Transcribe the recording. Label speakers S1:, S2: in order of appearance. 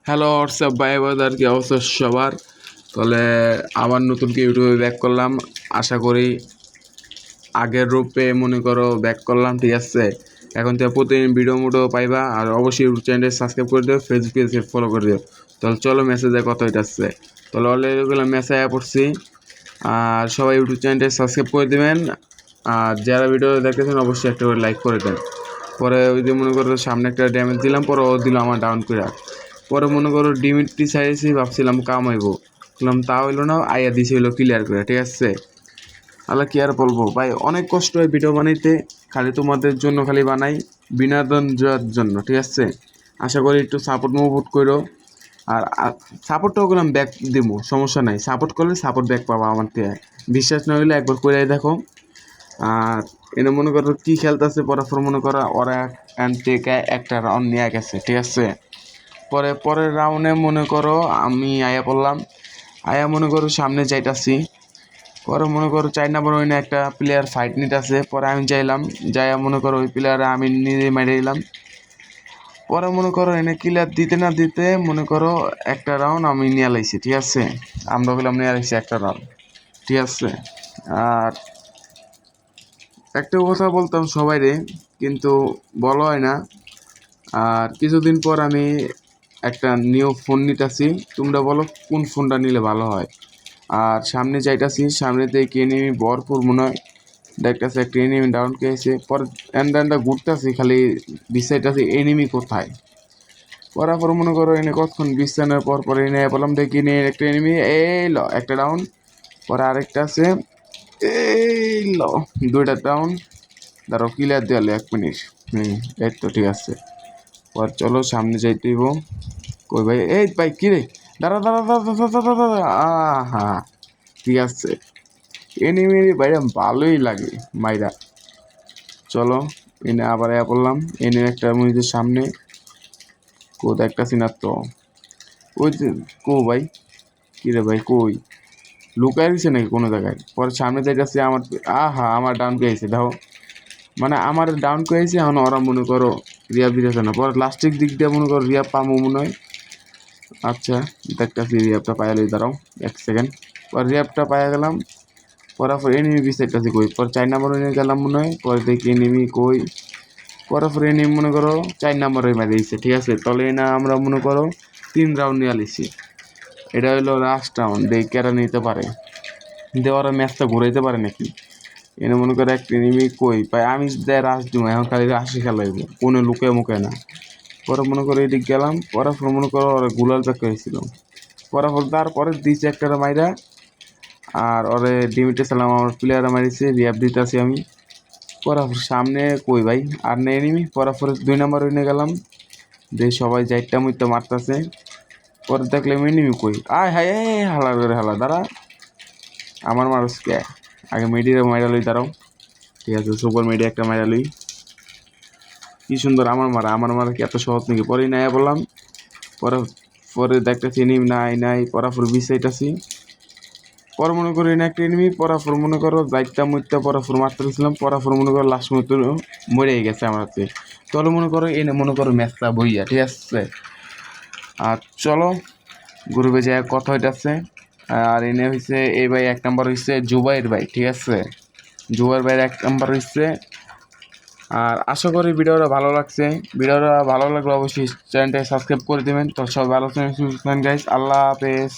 S1: Hello WhatsApp ভাই বাদার কি অবস্থা সবার। তাহলে আবার নতুন কি ইউটিউবে ব্যাক করলাম। আশা করি আগের রূপে মনে করো ব্যাক করলাম, ঠিক আছে। এখন থেকে প্রতিদিন ভিডিও পাইবা। আর অবশ্যই ইউটিউব চ্যানেল সাবস্ক্রাইব করে দিও, ফেসবুক পেজে ফলো করে দিও। তাহলে চলো মেসেজে কথা হইতেছে। তাহলে অলরেডি মেসেজ পড়ছি। আর সবাই ইউটিউব চ্যানেলটা সাবস্ক্রাইব করে দেবেন। আর যারা ভিডিও দেখতেছেন অবশ্যই একটা করে লাইক করে দেন। পরে ওই যে মনে করো সামনে একটা ড্যামেজ দিলাম, পরে ও দিল আমার ডাউন করে। পরে মনে করো ডিমিটটি চাইছি, ভাবছিলাম কাম হইব, বললাম তা হইলো না, আইয়া দিছে হইলো ক্লিয়ার করে, ঠিক আছে। আল্লাহ কি আর বলবো ভাই, অনেক কষ্ট হয় ভিডিও বানাইতে। খালি তোমাদের জন্য খালি বানাই, বিনোদন দেওয়ার জন্য, ঠিক আছে। আশা করি একটু সাপোর্ট মুভোট করো। আর সাপোর্টটাও করলাম ব্যাক দিব, সমস্যা নাই। সাপোর্ট করলে সাপোর্ট ব্যাক পাবা আমার থেকে। বিশ্বাস না হইলে একবার করে দেখো। আর এনে মনে করো কি খেলতেছে, পরাফর মনে করো ওরা থেকে একটা রাউন্ড নিয়ে গেছে, ঠিক আছে। পরের রাউন্ডে মনে করো আমি আয়া পড়লাম। আয়া মনে করো সামনে যাইতাছি। পরে মনে করো 4 নম্বর ওইনে একটা প্লেয়ার ফাইট নিতেছে। পরে আমি যাইলাম, যাইয়া মনে করো ওই প্লেয়ারে আমি নিজে মেরে দিলাম। পরে মনে করো এনে ক্লিয়ার দিতে না দিতে মনে করো একটা রাউন্ড আমি নিয়ে লাইছি, ঠিক আছে। আমরা বললাম নিয়ে লাইছি একটা রাউন্ড, ঠিক আছে। আর একটা কথা বলতাম সবাই রে, কিন্তু বলা হয় না। আর কিছুদিন পর আমি একটা নিউ ফোন নিতেছি। তোমরা বলো কোন ফোনটা নিলে ভালো হয়। আর সামনে যাইতাছি, সামনেতে কি এনিমি ভরপুর মনে হয়। দেখতেছি একটা এনিমি ডাউন খেয়েছে। পরে এন্ডা ঘুরতেছি, খালি বিচাইতেছি এনিমি কোথায়। পর মনে করো এনে কতক্ষণ বিশ্রামের পর এনে বললাম দেখি নিয়ে একটা এনিমি, এই ল একটা ডাউন। পরে আরেকটা আছে, এই ল দুইটা ডাউন। দাঁড়াও ক্লিয়ার দেওয়ালে 1 মিনিট। এই তো ঠিক আছে। পর চলো সামনে যাইতে হইব। কই ভাই, এই ভাই কিরে, দাঁড়া দাঁড়া দাঁড়া দাঁড়া দাঁড়া দাঁড়া। আহা, ঠিক আছে। এনিমি ভাইরা ভালোই লাগে মাইরা। চলো এনে আবার পড়লাম। এনে একটা মসজিদের সামনে কো দেখতাছি না তো। ওই যে কো ভাই, কিরে ভাই কই লুকাই দিছে নাকি কোনো জায়গায়। পরে সামনে যাইতেছি, আমার আমার ডাউন পেয়েছে দেখো। মানে আমার ডাউন পেয়েছে, এখন ওরা মনে করো রিয়া দিতেছে না। পরে লাস্টের দিক দিয়ে মনে করো রিয়া পামো মনে হয়। আচ্ছা দেখতেছি রিয়াবটা পাইয়া লই, দাঁড়াও 1 সেকেন্ড। পর রিয়াবটা পাইয়া গেলাম। পর এনিমি বিচারতেছি কই। পর 4 নম্বর এনে গেলাম মনে হয়। পরে দেখি এনিমি কই। পর এনিমি মনে করো 4 নম্বরে মেরে দিয়েছে, ঠিক আছে। তাহলে না আমরা মনে করো 3 রাউন্ড নিয়ে আলিছি। এটা হইলো লাস্ট রাউন্ড, দেখি কেরা নিতে পারে। দেওয়ার ম্যাচটা ঘুরাইতে পারে নাকি। এনে মনে করো একটা এনিমি কই পাই, আমি দেয় রাশ দিব। এখন খালি রাশি খেলাইব, কোনো লুকে মুখে না। পরে মনে করো এদিক গেলাম। পরে মনে করো ওরা গুলাল প্যাক করেছিল। পরে তারপরে দিয়েছে একটা মাইরা। আর ওরে ডিমিটে সালাম আমার প্লেয়ারে মারিছে, রিয়াব দিতেছি আমি। পরাফর সামনে কই ভাই, আর নেই এনিমি। পরাফর 2 নম্বর উইনে গেলাম, দিয়ে সবাই যাইটা মুইটা মারতাছে। পরে দেখলাম এনিমি কই, আয় হায় হালা করে হালা, দাঁড়া আমার মানুষ কে। আগে মিডিয়া মাইরা লই, দাঁড়াও, ঠিক আছে। সুপার মিডিয়া একটা মাইরা লই। কি সুন্দর আমার মারা কি এত সহজ নাকি। পরেই নাই বললাম। পরে পরে দেখতেছি এনিমি নাই। পরাফর বিছাইতাছি। পরে মনে করি না একটা এনিমি। পরাফর মনে করো যাইতা মুইতা পরাফর মারতে গেছিলাম। পরাফর মনে করো লাস্ট মতো মরেই গেছে আমার হাতে। তাহলে মনে করো এনে মনে করো ম্যাচটা বইয়া, ঠিক আছে। আর চলো গ্রুপে যায় কথা হইতাছে। আর এনে হয়েছে এই ভাই 1 নম্বর হয়েছে জুবাইর ভাই, ঠিক আছে। জুবাইর ভাইয়ের 1 নম্বর হয়েছে। আর আশা করি ভিডিওটা ভালো লাগছে। ভিডিওটা ভালো লাগলে অবশ্যই চ্যানেলটা সাবস্ক্রাইব করে দেবেন। তো সব ভালো থাকবেন, সুস্থ থাকবেন গাইস। আল্লাহ হাফেজ।